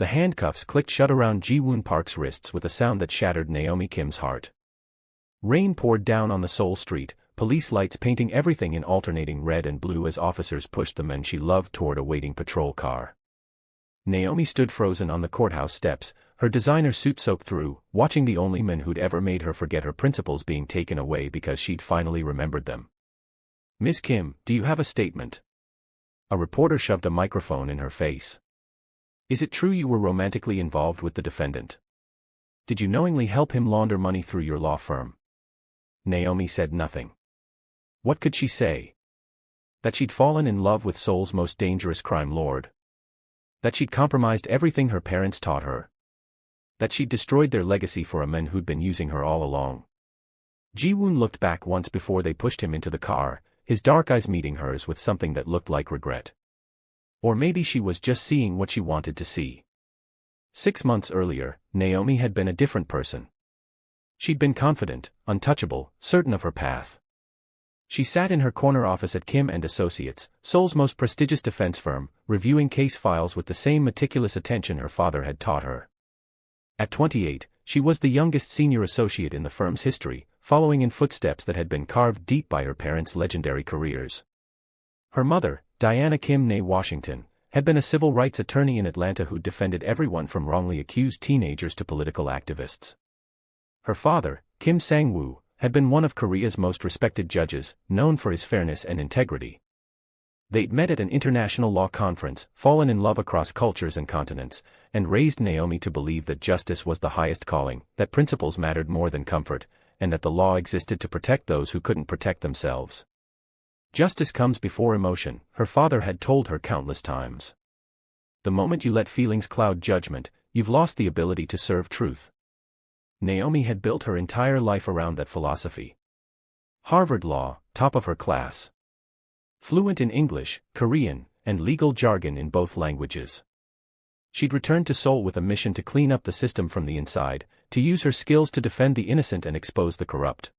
The handcuffs clicked shut around Ji-Woon Park's wrists with a sound that shattered Naomi Kim's heart. Rain poured down on the Seoul street, police lights painting everything in alternating red and blue as officers pushed the men she loved toward a waiting patrol car. Naomi stood frozen on the courthouse steps, her designer suit soaked through, watching the only men who'd ever made her forget her principles being taken away because she'd finally remembered them. "Ms. Kim, do you have a statement?" A reporter shoved a microphone in her face. "Is it true you were romantically involved with the defendant? Did you knowingly help him launder money through your law firm?" Naomi said nothing. What could she say? That she'd fallen in love with Seoul's most dangerous crime lord? That she'd compromised everything her parents taught her? That she'd destroyed their legacy for a man who'd been using her all along? Ji-Woon looked back once before they pushed him into the car, his dark eyes meeting hers with something that looked like regret. Or maybe she was just seeing what she wanted to see. 6 months earlier, Naomi had been a different person. She'd been confident, untouchable, certain of her path. She sat in her corner office at Kim & Associates, Seoul's most prestigious defense firm, reviewing case files with the same meticulous attention her father had taught her. At 28, she was the youngest senior associate in the firm's history, following in footsteps that had been carved deep by her parents' legendary careers. Her mother, Diana Kim née Washington, had been a civil rights attorney in Atlanta who defended everyone from wrongly accused teenagers to political activists. Her father, Kim Sang-woo, had been one of Korea's most respected judges, known for his fairness and integrity. They'd met at an international law conference, fallen in love across cultures and continents, and raised Naomi to believe that justice was the highest calling, that principles mattered more than comfort, and that the law existed to protect those who couldn't protect themselves. Justice comes before emotion, her father had told her countless times. The moment you let feelings cloud judgment, you've lost the ability to serve truth. Naomi had built her entire life around that philosophy. Harvard Law, top of her class. Fluent in English, Korean, and legal jargon in both languages. She'd returned to Seoul with a mission to clean up the system from the inside, to use her skills to defend the innocent and expose the corrupt.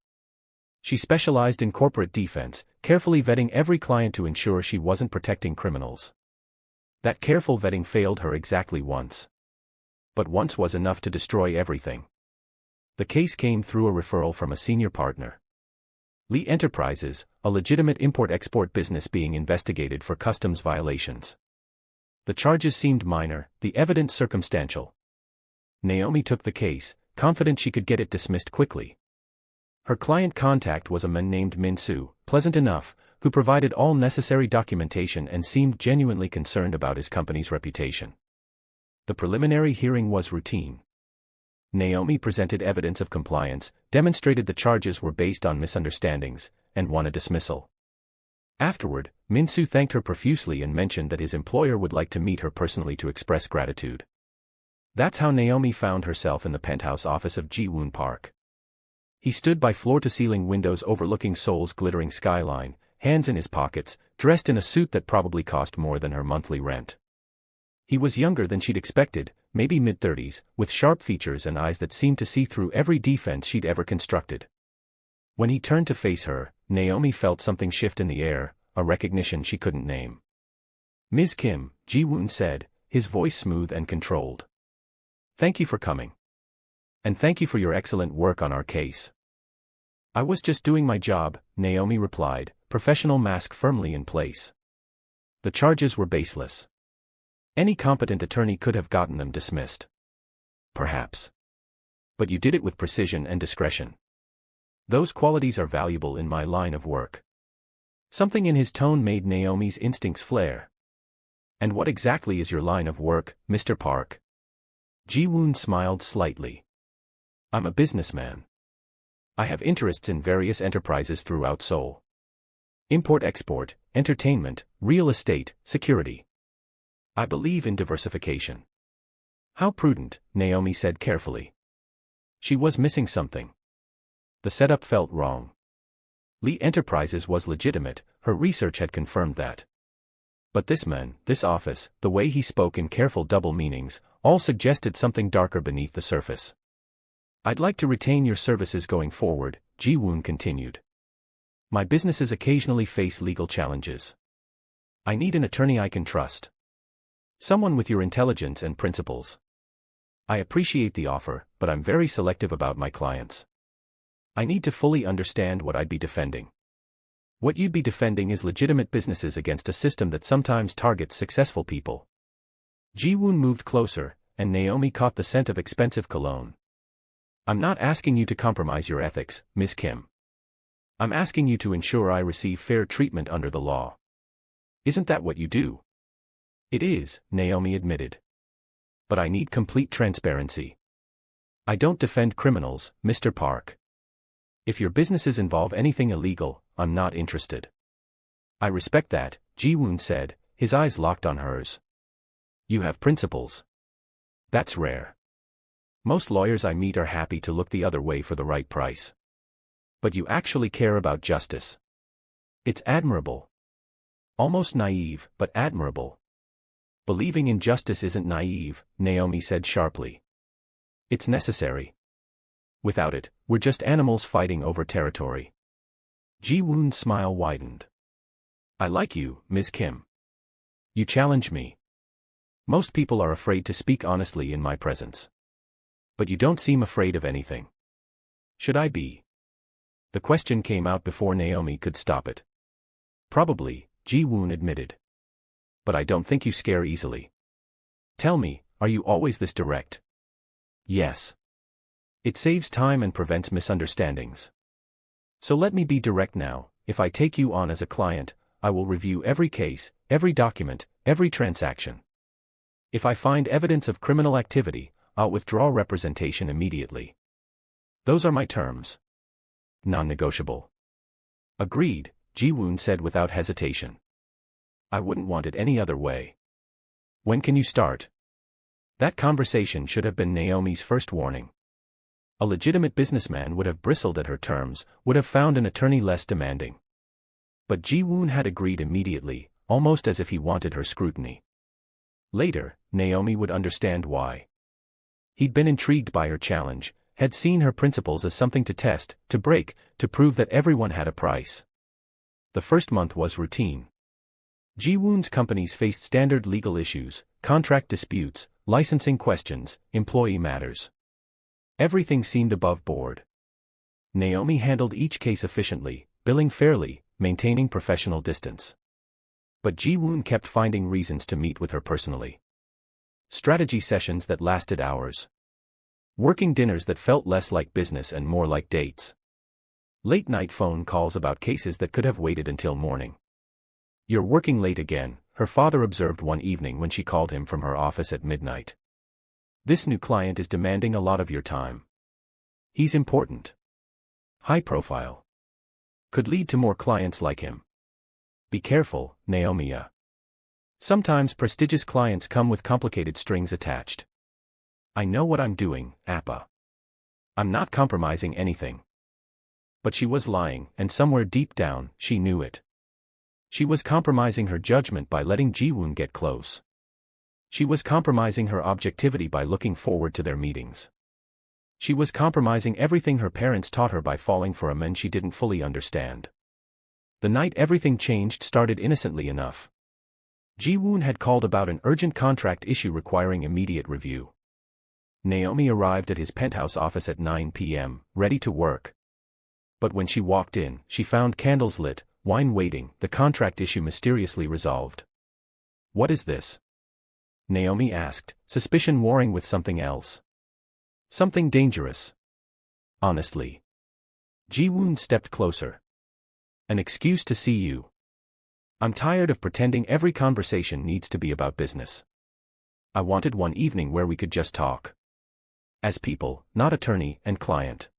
She specialized in corporate defense, carefully vetting every client to ensure she wasn't protecting criminals. That careful vetting failed her exactly once. But once was enough to destroy everything. The case came through a referral from a senior partner. Lee Enterprises, a legitimate import-export business being investigated for customs violations. The charges seemed minor, the evidence circumstantial. Naomi took the case, confident she could get it dismissed quickly. Her client contact was a man named Min-soo, pleasant enough, who provided all necessary documentation and seemed genuinely concerned about his company's reputation. The preliminary hearing was routine. Naomi presented evidence of compliance, demonstrated the charges were based on misunderstandings, and won a dismissal. Afterward, Min-soo thanked her profusely and mentioned that his employer would like to meet her personally to express gratitude. That's how Naomi found herself in the penthouse office of Ji-Woon Park. He stood by floor-to-ceiling windows overlooking Seoul's glittering skyline, hands in his pockets, dressed in a suit that probably cost more than her monthly rent. He was younger than she'd expected, maybe mid-30s, with sharp features and eyes that seemed to see through every defense she'd ever constructed. When he turned to face her, Naomi felt something shift in the air, a recognition she couldn't name. "Ms. Kim," Ji-Woon said, his voice smooth and controlled. "Thank you for coming. And thank you for your excellent work on our case." "I was just doing my job," Naomi replied, professional mask firmly in place. The charges were baseless. Any competent attorney could have gotten them dismissed. Perhaps. But you did it with precision and discretion. Those qualities are valuable in my line of work. Something in his tone made Naomi's instincts flare. "And what exactly is your line of work, Mr. Park?" Ji-Woon smiled slightly. "I'm a businessman. I have interests in various enterprises throughout Seoul. Import-export, entertainment, real estate, security. I believe in diversification." "How prudent," Naomi said carefully. She was missing something. The setup felt wrong. Lee Enterprises was legitimate, her research had confirmed that. But this man, this office, the way he spoke in careful double meanings, all suggested something darker beneath the surface. "I'd like to retain your services going forward," Ji-Woon continued. "My businesses occasionally face legal challenges. I need an attorney I can trust. Someone with your intelligence and principles. I appreciate the offer, but I'm very selective about my clients. I need to fully understand what I'd be defending. What you'd be defending is legitimate businesses against a system that sometimes targets successful people. Ji-Woon moved closer, and Naomi caught the scent of expensive cologne. I'm not asking you to compromise your ethics, Miss Kim. I'm asking you to ensure I receive fair treatment under the law. Isn't that what you do? It is, Naomi admitted. But I need complete transparency. I don't defend criminals, Mr. Park. If your businesses involve anything illegal, I'm not interested. I respect that, Ji-Woon said, his eyes locked on hers. You have principles. That's rare. Most lawyers I meet are happy to look the other way for the right price. But you actually care about justice. It's admirable. Almost naive, but admirable. Believing in justice isn't naive, Naomi said sharply. It's necessary. Without it, we're just animals fighting over territory. Ji-Woon's smile widened. I like you, Ms. Kim. You challenge me. Most people are afraid to speak honestly in my presence. But you don't seem afraid of anything. Should I be? The question came out before Naomi could stop it. Probably, Ji-Woon admitted. But I don't think you scare easily. Tell me, are you always this direct? Yes. It saves time and prevents misunderstandings. So let me be direct now. If I take you on as a client, I will review every case, every document, every transaction. If I find evidence of criminal activity, I'll withdraw representation immediately. Those are my terms. Non-negotiable. Agreed, Ji-Woon said without hesitation. I wouldn't want it any other way. When can you start? That conversation should have been Naomi's first warning. A legitimate businessman would have bristled at her terms, would have found an attorney less demanding. But Ji-Woon had agreed immediately, almost as if he wanted her scrutiny. Later, Naomi would understand why. He'd been intrigued by her challenge, had seen her principles as something to test, to break, to prove that everyone had a price. The first month was routine. Ji-Woon's companies faced standard legal issues, contract disputes, licensing questions, employee matters. Everything seemed above board. Naomi handled each case efficiently, billing fairly, maintaining professional distance. But Ji-Woon kept finding reasons to meet with her personally. Strategy sessions that lasted hours. Working dinners that felt less like business and more like dates. Late-night phone calls about cases that could have waited until morning. You're working late again, her father observed one evening when she called him from her office at midnight. This new client is demanding a lot of your time. He's important. High profile. Could lead to more clients like him. Be careful, Naomi. Sometimes prestigious clients come with complicated strings attached. I know what I'm doing, Appa. I'm not compromising anything. But she was lying, and somewhere deep down, she knew it. She was compromising her judgment by letting Ji-Woon get close. She was compromising her objectivity by looking forward to their meetings. She was compromising everything her parents taught her by falling for a man she didn't fully understand. The night everything changed started innocently enough. Ji-Woon had called about an urgent contract issue requiring immediate review. Naomi arrived at his penthouse office at 9 p.m., ready to work. But when she walked in, she found candles lit, wine waiting, the contract issue mysteriously resolved. What is this? Naomi asked, suspicion warring with something else. Something dangerous. Honestly. Ji-Woon stepped closer. An excuse to see you. I'm tired of pretending every conversation needs to be about business. I wanted one evening where we could just talk. As people, not attorney and client.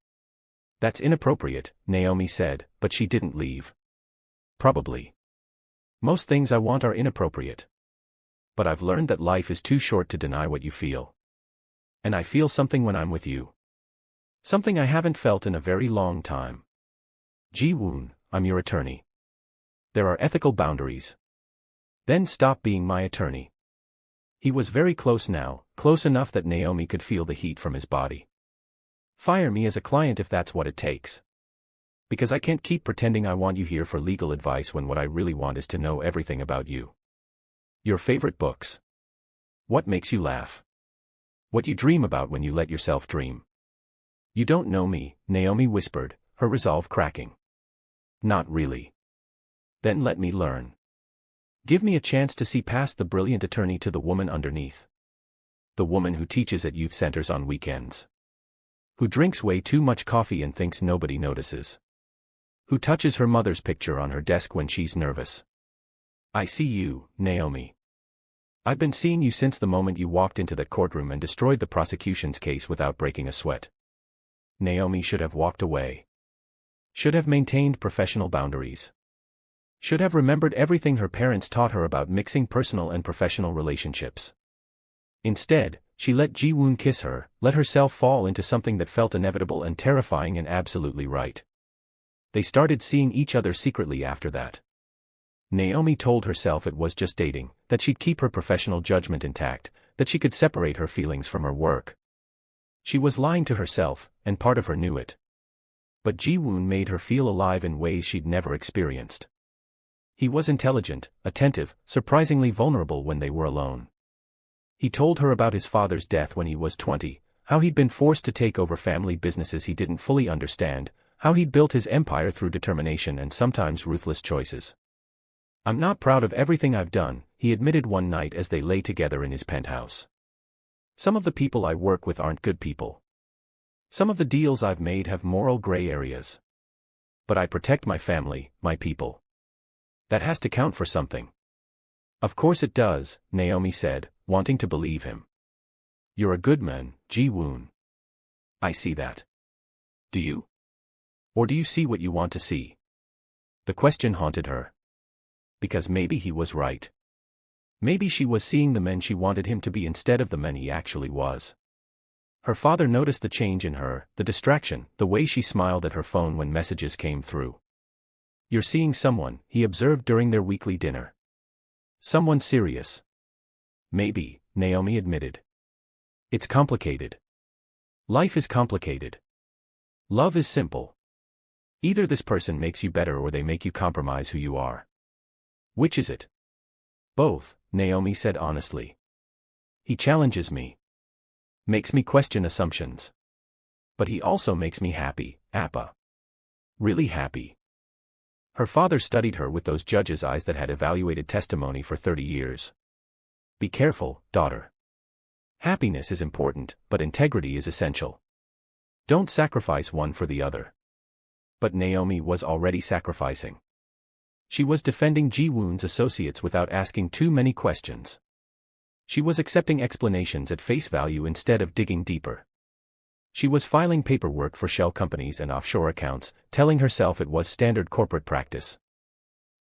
That's inappropriate, Naomi said, but she didn't leave. Probably. Most things I want are inappropriate. But I've learned that life is too short to deny what you feel. And I feel something when I'm with you. Something I haven't felt in a very long time. Ji-Woon, I'm your attorney. There are ethical boundaries. Then stop being my attorney. He was very close now, close enough that Naomi could feel the heat from his body. Fire me as a client if that's what it takes. Because I can't keep pretending I want you here for legal advice when what I really want is to know everything about you. Your favorite books. What makes you laugh? What you dream about when you let yourself dream. You don't know me, Naomi whispered, her resolve cracking. Not really. Then let me learn. Give me a chance to see past the brilliant attorney to the woman underneath. The woman who teaches at youth centers on weekends. Who drinks way too much coffee and thinks nobody notices. Who touches her mother's picture on her desk when she's nervous. I see you, Naomi. I've been seeing you since the moment you walked into that courtroom and destroyed the prosecution's case without breaking a sweat. Naomi should have walked away. Should have maintained professional boundaries. Should have remembered everything her parents taught her about mixing personal and professional relationships. Instead, she let Ji-Woon kiss her, let herself fall into something that felt inevitable and terrifying and absolutely right. They started seeing each other secretly after that. Naomi told herself it was just dating, that she'd keep her professional judgment intact, that she could separate her feelings from her work. She was lying to herself, and part of her knew it. But Ji-Woon made her feel alive in ways she'd never experienced. He was intelligent, attentive, surprisingly vulnerable when they were alone. He told her about his father's death when he was 20, how he'd been forced to take over family businesses he didn't fully understand, how he'd built his empire through determination and sometimes ruthless choices. I'm not proud of everything I've done, he admitted one night as they lay together in his penthouse. Some of the people I work with aren't good people. Some of the deals I've made have moral gray areas. But I protect my family, my people. That has to count for something. Of course it does, Naomi said, wanting to believe him. You're a good man, Ji-Woon. I see that. Do you? Or do you see what you want to see? The question haunted her. Because maybe he was right. Maybe she was seeing the men she wanted him to be instead of the men he actually was. Her father noticed the change in her, the distraction, the way she smiled at her phone when messages came through. You're seeing someone, he observed during their weekly dinner. Someone serious. Maybe, Naomi admitted. It's complicated. Life is complicated. Love is simple. Either this person makes you better or they make you compromise who you are. Which is it? Both, Naomi said honestly. He challenges me. Makes me question assumptions. But he also makes me happy, Appa. Really happy. Her father studied her with those judges' eyes that had evaluated testimony for 30 years. Be careful, daughter. Happiness is important, but integrity is essential. Don't sacrifice one for the other. But Naomi was already sacrificing. She was defending Ji-Woon's associates without asking too many questions. She was accepting explanations at face value instead of digging deeper. She was filing paperwork for shell companies and offshore accounts, telling herself it was standard corporate practice.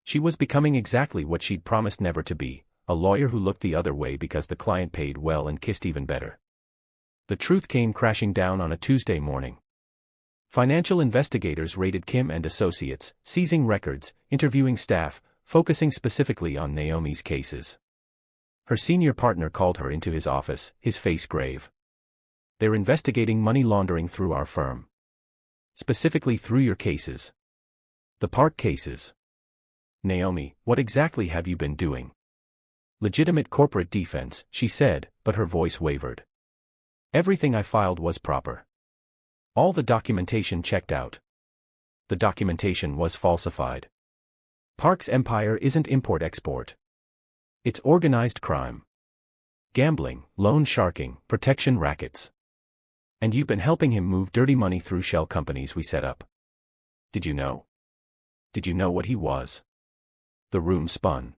She was becoming exactly what she'd promised never to be, a lawyer who looked the other way because the client paid well and kissed even better. The truth came crashing down on a Tuesday morning. Financial investigators raided Kim and associates, seizing records, interviewing staff, focusing specifically on Naomi's cases. Her senior partner called her into his office, his face grave. They're investigating money laundering through our firm. Specifically through your cases. The Park cases. Naomi, what exactly have you been doing? Legitimate corporate defense, she said, but her voice wavered. Everything I filed was proper. All the documentation checked out. The documentation was falsified. Park's empire isn't import-export. It's organized crime. Gambling, loan sharking, protection rackets. And you've been helping him move dirty money through shell companies we set up. Did you know? Did you know what he was? The room spun.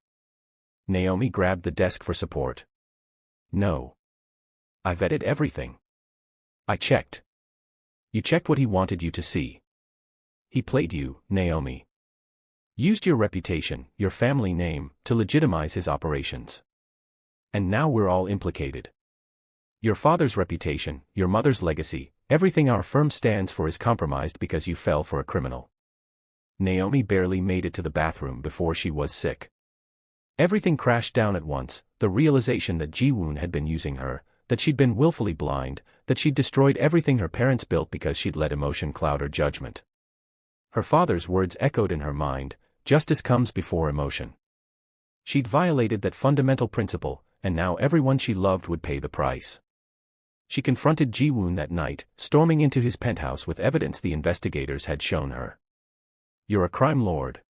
Naomi grabbed the desk for support. No. I vetted everything. I checked. You checked what he wanted you to see. He played you, Naomi. Used your reputation, your family name, to legitimize his operations. And now we're all implicated. Your father's reputation, your mother's legacy, everything our firm stands for is compromised because you fell for a criminal. Naomi barely made it to the bathroom before she was sick. Everything crashed down at once, the realization that Ji-Woon had been using her, that she'd been willfully blind, that she'd destroyed everything her parents built because she'd let emotion cloud her judgment. Her father's words echoed in her mind, justice comes before emotion. She'd violated that fundamental principle, and now everyone she loved would pay the price. She confronted Ji-Woon that night, storming into his penthouse with evidence the investigators had shown her. "You're a crime lord.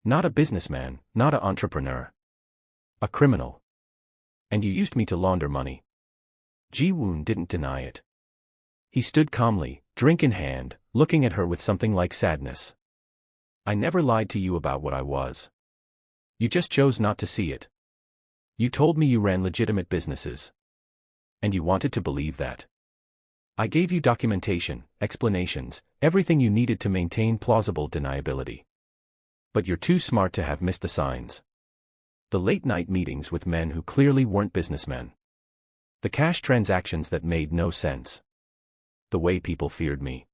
Not a businessman, not an entrepreneur. A criminal. And you used me to launder money." Ji-Woon didn't deny it. He stood calmly, drink in hand, looking at her with something like sadness. "I never lied to you about what I was. You just chose not to see it. You told me you ran legitimate businesses. And you wanted to believe that. I gave you documentation, explanations, everything you needed to maintain plausible deniability. But you're too smart to have missed the signs. The late-night meetings with men who clearly weren't businessmen. The cash transactions that made no sense. The way people feared me.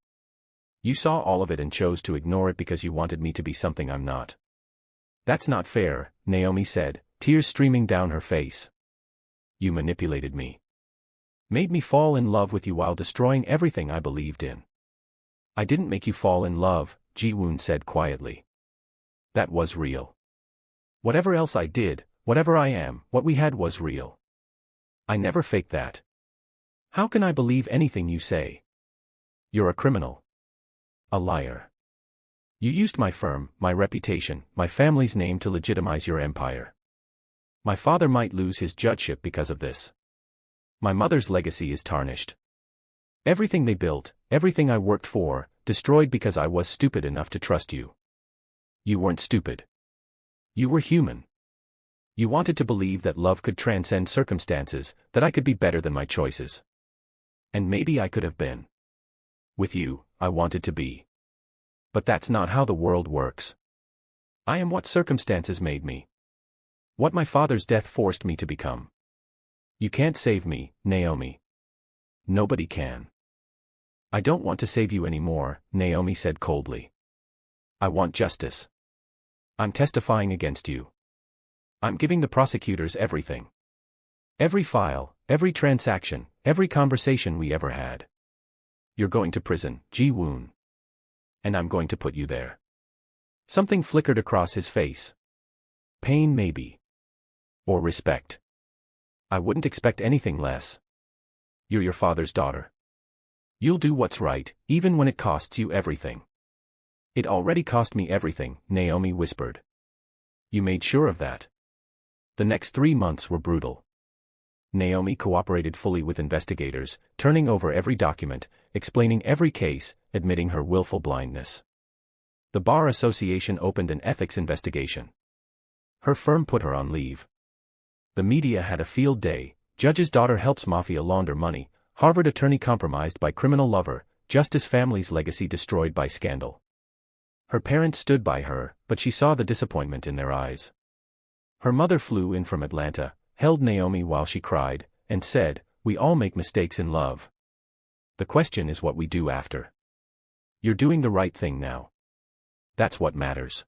You saw all of it and chose to ignore it because you wanted me to be something I'm not." "That's not fair," Naomi said, tears streaming down her face. "You manipulated me. Made me fall in love with you while destroying everything I believed in." "I didn't make you fall in love," Ji-Woon said quietly. "That was real. Whatever else I did, whatever I am, what we had was real. I never faked that. How can I believe anything you say? You're a criminal. A liar. You used my firm, my reputation, my family's name to legitimize your empire. My father might lose his judgeship because of this. My mother's legacy is tarnished. Everything they built, everything I worked for, destroyed because I was stupid enough to trust you. You weren't stupid. You were human. You wanted to believe that love could transcend circumstances, that I could be better than my choices. And maybe I could have been. With you, I wanted to be. But that's not how the world works. I am what circumstances made me. What my father's death forced me to become. You can't save me, Naomi. Nobody can." "I don't want to save you anymore," Naomi said coldly. "I want justice. I'm testifying against you. I'm giving the prosecutors everything. Every file, every transaction, every conversation we ever had. You're going to prison, Ji-Woon. And I'm going to put you there." Something flickered across his face. Pain maybe. Or respect. "I wouldn't expect anything less. You're your father's daughter. You'll do what's right, even when it costs you everything." "It already cost me everything," Naomi whispered. "You made sure of that." The next 3 months were brutal. Naomi cooperated fully with investigators, turning over every document, explaining every case, admitting her willful blindness. The Bar Association opened an ethics investigation. Her firm put her on leave. The media had a field day. Judge's daughter helps Mafia launder money, Harvard attorney compromised by criminal lover, Justice family's legacy destroyed by scandal. Her parents stood by her, but she saw the disappointment in their eyes. Her mother flew in from Atlanta, held Naomi while she cried, and said, "We all make mistakes in love. The question is what we do after. You're doing the right thing now. That's what matters."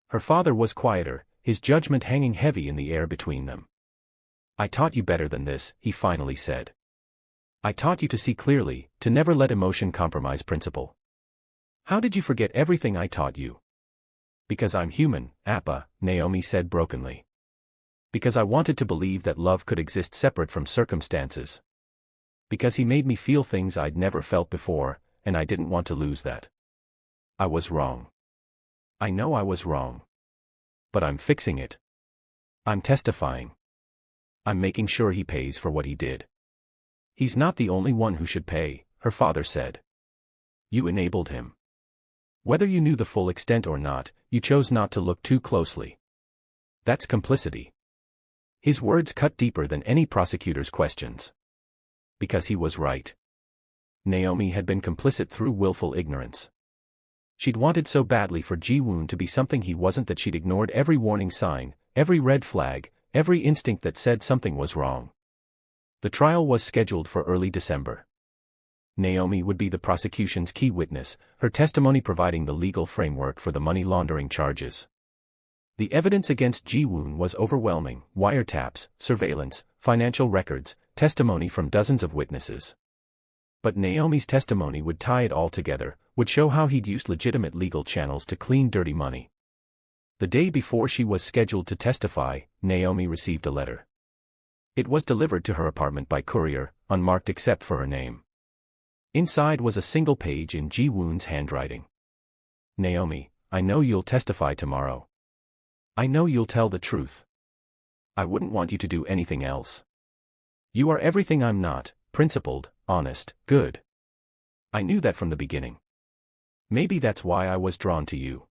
Her father was quieter, his judgment hanging heavy in the air between them. "I taught you better than this," he finally said. "I taught you to see clearly, to never let emotion compromise principle. How did you forget everything I taught you?" "Because I'm human, Appa," Naomi said brokenly. "Because I wanted to believe that love could exist separate from circumstances. Because he made me feel things I'd never felt before, and I didn't want to lose that. I was wrong. I know I was wrong. But I'm fixing it. I'm testifying. I'm making sure he pays for what he did." "He's not the only one who should pay," her father said. "You enabled him. Whether you knew the full extent or not, you chose not to look too closely. That's complicity." His words cut deeper than any prosecutor's questions. Because he was right. Naomi had been complicit through willful ignorance. She'd wanted so badly for Ji-Woon to be something he wasn't that she'd ignored every warning sign, every red flag, every instinct that said something was wrong. The trial was scheduled for early December. Naomi would be the prosecution's key witness, her testimony providing the legal framework for the money laundering charges. The evidence against Ji-Woon was overwhelming: wiretaps, surveillance, financial records, testimony from dozens of witnesses. But Naomi's testimony would tie it all together, would show how he'd used legitimate legal channels to clean dirty money. The day before she was scheduled to testify, Naomi received a letter. It was delivered to her apartment by courier, unmarked except for her name. Inside was a single page in Ji-Woon's handwriting. Naomi, I know you'll testify tomorrow. I know you'll tell the truth. I wouldn't want you to do anything else. You are everything I'm not, principled, honest, good. I knew that from the beginning. Maybe that's why I was drawn to you.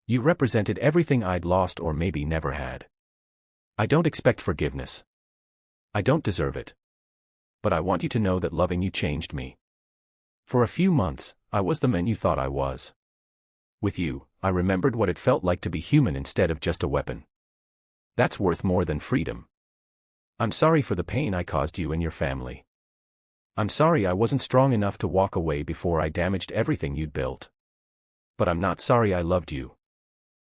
You represented everything I'd lost or maybe never had. I don't expect forgiveness. I don't deserve it. But I want you to know that loving you changed me. For a few months, I was the man you thought I was. With you, I remembered what it felt like to be human instead of just a weapon. That's worth more than freedom. I'm sorry for the pain I caused you and your family. I'm sorry I wasn't strong enough to walk away before I damaged everything you'd built. But I'm not sorry I loved you.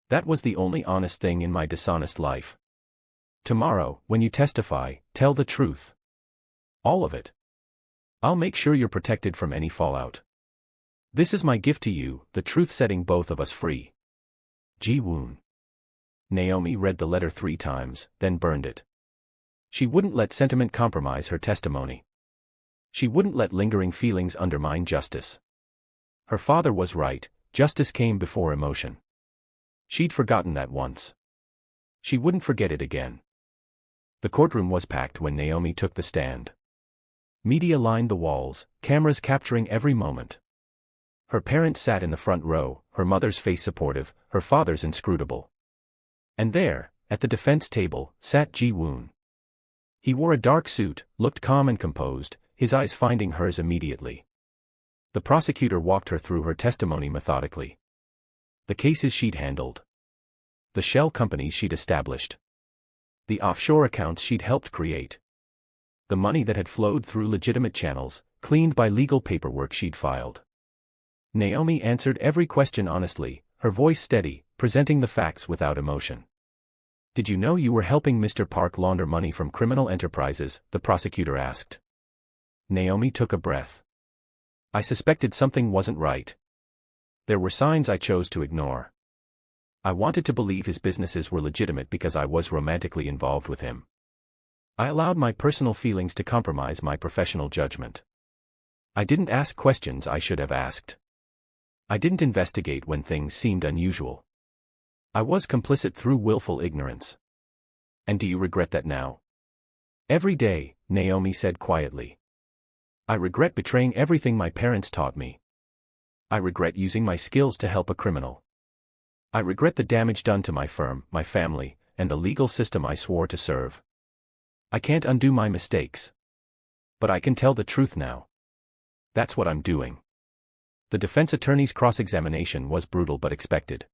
That was the only honest thing in my dishonest life. Tomorrow, when you testify, tell the truth. All of it. I'll make sure you're protected from any fallout. This is my gift to you, the truth setting both of us free. Ji-Woon. Naomi read the letter 3 times, then burned it. She wouldn't let sentiment compromise her testimony. She wouldn't let lingering feelings undermine justice. Her father was right, justice came before emotion. She'd forgotten that once. She wouldn't forget it again. The courtroom was packed when Naomi took the stand. Media lined the walls, cameras capturing every moment. Her parents sat in the front row, her mother's face supportive, her father's inscrutable. And there, at the defense table, sat Ji-Woon. He wore a dark suit, looked calm and composed, his eyes finding hers immediately. The prosecutor walked her through her testimony methodically. The cases she'd handled. The shell companies she'd established. The offshore accounts she'd helped create. The money that had flowed through legitimate channels, cleaned by legal paperwork she'd filed. Naomi answered every question honestly, her voice steady, presenting the facts without emotion. Did you know you were helping Mr. Park launder money from criminal enterprises? The prosecutor asked. Naomi took a breath. I suspected something wasn't right. There were signs I chose to ignore. I wanted to believe his businesses were legitimate because I was romantically involved with him. I allowed my personal feelings to compromise my professional judgment. I didn't ask questions I should have asked. I didn't investigate when things seemed unusual. I was complicit through willful ignorance. And do you regret that now? Every day, Naomi said quietly. I regret betraying everything my parents taught me. I regret using my skills to help a criminal. I regret the damage done to my firm, my family, and the legal system I swore to serve. I can't undo my mistakes. But I can tell the truth now. That's what I'm doing. The defense attorney's cross-examination was brutal but expected.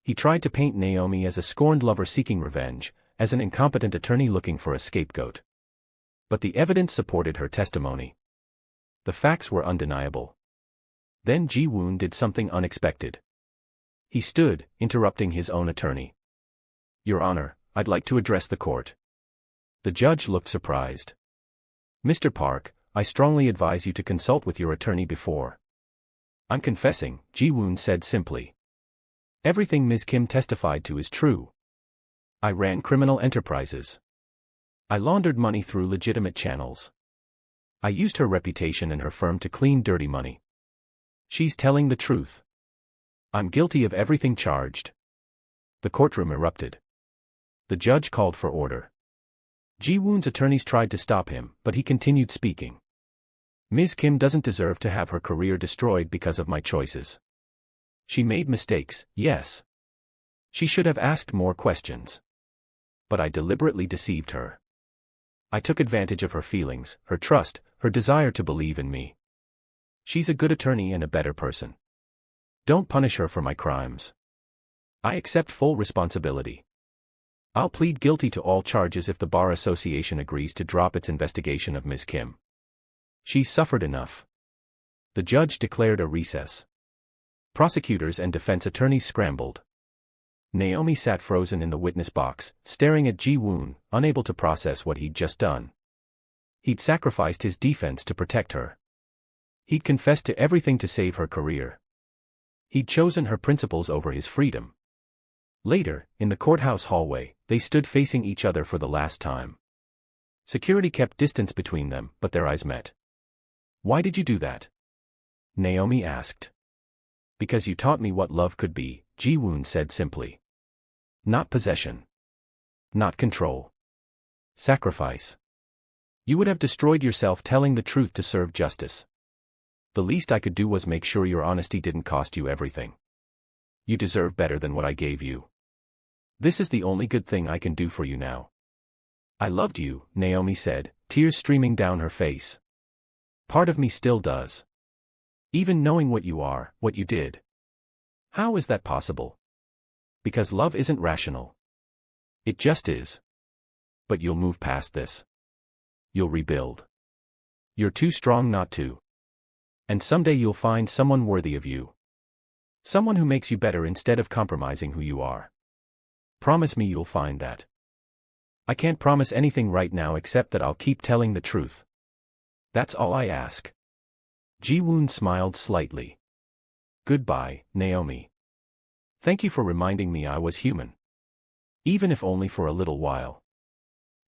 He tried to paint Naomi as a scorned lover seeking revenge, as an incompetent attorney looking for a scapegoat. But the evidence supported her testimony. The facts were undeniable. Then Ji-Woon did something unexpected. He stood, interrupting his own attorney. Your Honor, I'd like to address the court. The judge looked surprised. Mr. Park, I strongly advise you to consult with your attorney before. I'm confessing, Ji-Woon said simply. Everything Ms. Kim testified to is true. I ran criminal enterprises. I laundered money through legitimate channels. I used her reputation and her firm to clean dirty money. She's telling the truth. I'm guilty of everything charged. The courtroom erupted. The judge called for order. Ji-Woon's attorneys tried to stop him, but he continued speaking. Ms. Kim doesn't deserve to have her career destroyed because of my choices. She made mistakes, yes. She should have asked more questions. But I deliberately deceived her. I took advantage of her feelings, her trust, her desire to believe in me. She's a good attorney and a better person. Don't punish her for my crimes. I accept full responsibility. I'll plead guilty to all charges if the Bar Association agrees to drop its investigation of Ms. Kim. She's suffered enough. The judge declared a recess. Prosecutors and defense attorneys scrambled. Naomi sat frozen in the witness box, staring at Ji-Woon, unable to process what he'd just done. He'd sacrificed his defense to protect her. He'd confessed to everything to save her career. He'd chosen her principles over his freedom. Later, in the courthouse hallway, they stood facing each other for the last time. Security kept distance between them, but their eyes met. "Why did you do that?" Naomi asked. "Because you taught me what love could be," Ji-Woon said simply. "Not possession. Not control. Sacrifice. You would have destroyed yourself telling the truth to serve justice. The least I could do was make sure your honesty didn't cost you everything. You deserve better than what I gave you. This is the only good thing I can do for you now." "I loved you," Naomi said, tears streaming down her face. "Part of me still does. Even knowing what you are, what you did." "How is that possible?" "Because love isn't rational. It just is. But you'll move past this. You'll rebuild. You're too strong not to. And someday you'll find someone worthy of you. Someone who makes you better instead of compromising who you are. Promise me you'll find that." "I can't promise anything right now except that I'll keep telling the truth. That's all I ask." Ji-Woon smiled slightly. "Goodbye, Naomi. Thank you for reminding me I was human. Even if only for a little while."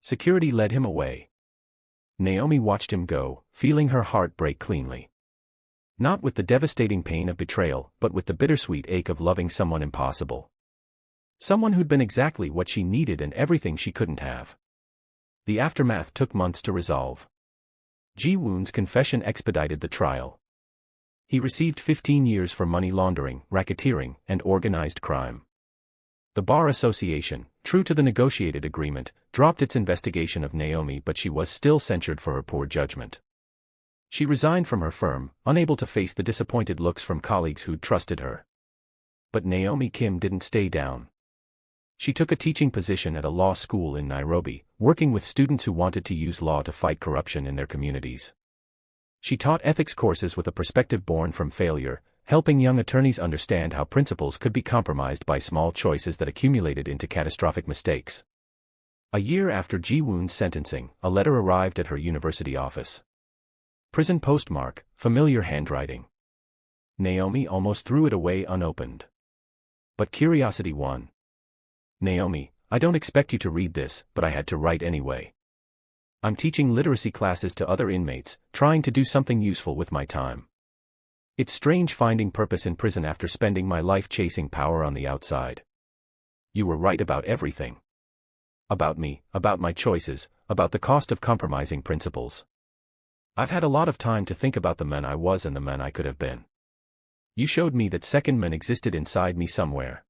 Security led him away. Naomi watched him go, feeling her heart break cleanly. Not with the devastating pain of betrayal, but with the bittersweet ache of loving someone impossible. Someone who'd been exactly what she needed and everything she couldn't have. The aftermath took months to resolve. Ji-Woon's confession expedited the trial. He received 15 years for money laundering, racketeering, and organized crime. The Bar Association, true to the negotiated agreement, dropped its investigation of Naomi, but she was still censured for her poor judgment. She resigned from her firm, unable to face the disappointed looks from colleagues who'd trusted her. But Naomi Kim didn't stay down. She took a teaching position at a law school in Nairobi, working with students who wanted to use law to fight corruption in their communities. She taught ethics courses with a perspective born from failure, helping young attorneys understand how principles could be compromised by small choices that accumulated into catastrophic mistakes. A year after Ji-Woon's sentencing, a letter arrived at her university office. Prison postmark, familiar handwriting. Naomi almost threw it away unopened. But curiosity won. "Naomi, I don't expect you to read this, but I had to write anyway. I'm teaching literacy classes to other inmates, trying to do something useful with my time. It's strange finding purpose in prison after spending my life chasing power on the outside. You were right about everything. About me, about my choices, about the cost of compromising principles. I've had a lot of time to think about the man I was and the man I could have been. You showed me that second man existed inside me somewhere.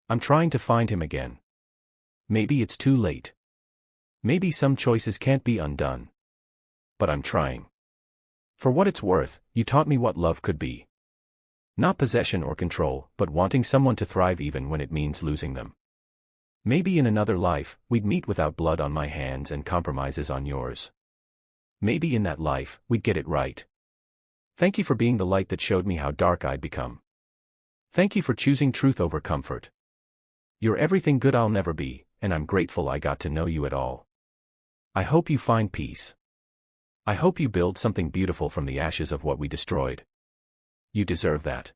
I'm trying to find him again. Maybe it's too late. Maybe some choices can't be undone. But I'm trying. For what it's worth, you taught me what love could be. Not possession or control, but wanting someone to thrive even when it means losing them. Maybe in another life, we'd meet without blood on my hands and compromises on yours. Maybe in that life, we'd get it right. Thank you for being the light that showed me how dark I'd become. Thank you for choosing truth over comfort. You're everything good I'll never be, and I'm grateful I got to know you at all. I hope you find peace. I hope you build something beautiful from the ashes of what we destroyed. You deserve that.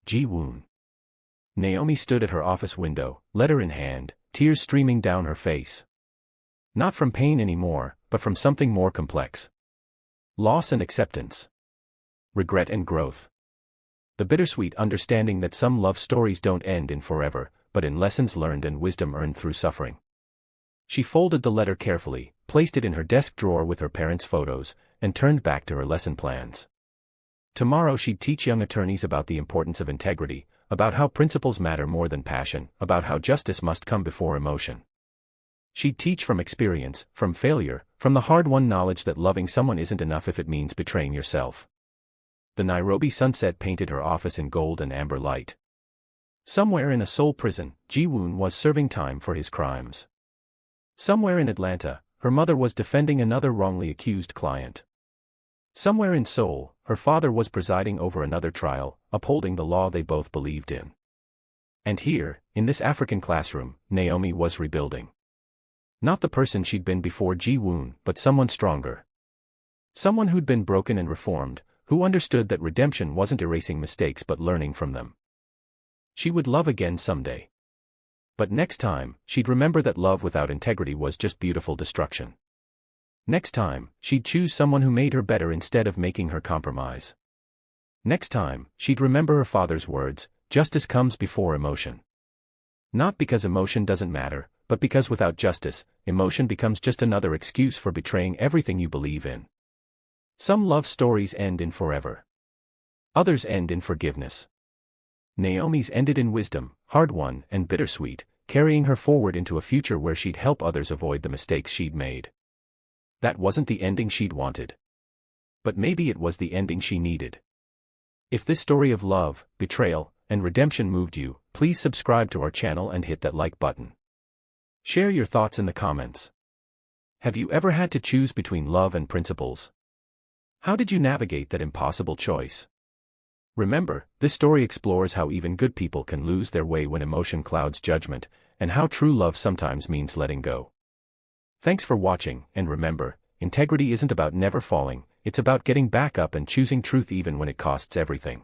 Ji-Woon." Naomi stood at her office window, letter in hand, tears streaming down her face. Not from pain anymore, but from something more complex. Loss and acceptance. Regret and growth. The bittersweet understanding that some love stories don't end in forever, but in lessons learned and wisdom earned through suffering. She folded the letter carefully, placed it in her desk drawer with her parents' photos, and turned back to her lesson plans. Tomorrow she'd teach young attorneys about the importance of integrity, about how principles matter more than passion, about how justice must come before emotion. She'd teach from experience, from failure, from the hard-won knowledge that loving someone isn't enough if it means betraying yourself. The Nairobi sunset painted her office in gold and amber light. Somewhere in a Seoul prison, Ji-Woon was serving time for his crimes. Somewhere in Atlanta, her mother was defending another wrongly accused client. Somewhere in Seoul, her father was presiding over another trial, upholding the law they both believed in. And here, in this African classroom, Naomi was rebuilding. Not the person she'd been before Ji-Woon, but someone stronger. Someone who'd been broken and reformed, who understood that redemption wasn't erasing mistakes but learning from them. She would love again someday. But next time, she'd remember that love without integrity was just beautiful destruction. Next time, she'd choose someone who made her better instead of making her compromise. Next time, she'd remember her father's words, justice comes before emotion. Not because emotion doesn't matter, but because without justice, emotion becomes just another excuse for betraying everything you believe in. Some love stories end in forever. Others end in forgiveness. Naomi's ended in wisdom, hard-won and bittersweet, carrying her forward into a future where she'd help others avoid the mistakes she'd made. That wasn't the ending she'd wanted. But maybe it was the ending she needed. If this story of love, betrayal, and redemption moved you, please subscribe to our channel and hit that like button. Share your thoughts in the comments. Have you ever had to choose between love and principles? How did you navigate that impossible choice? Remember, this story explores how even good people can lose their way when emotion clouds judgment, and how true love sometimes means letting go. Thanks for watching, and remember, integrity isn't about never falling, it's about getting back up and choosing truth even when it costs everything.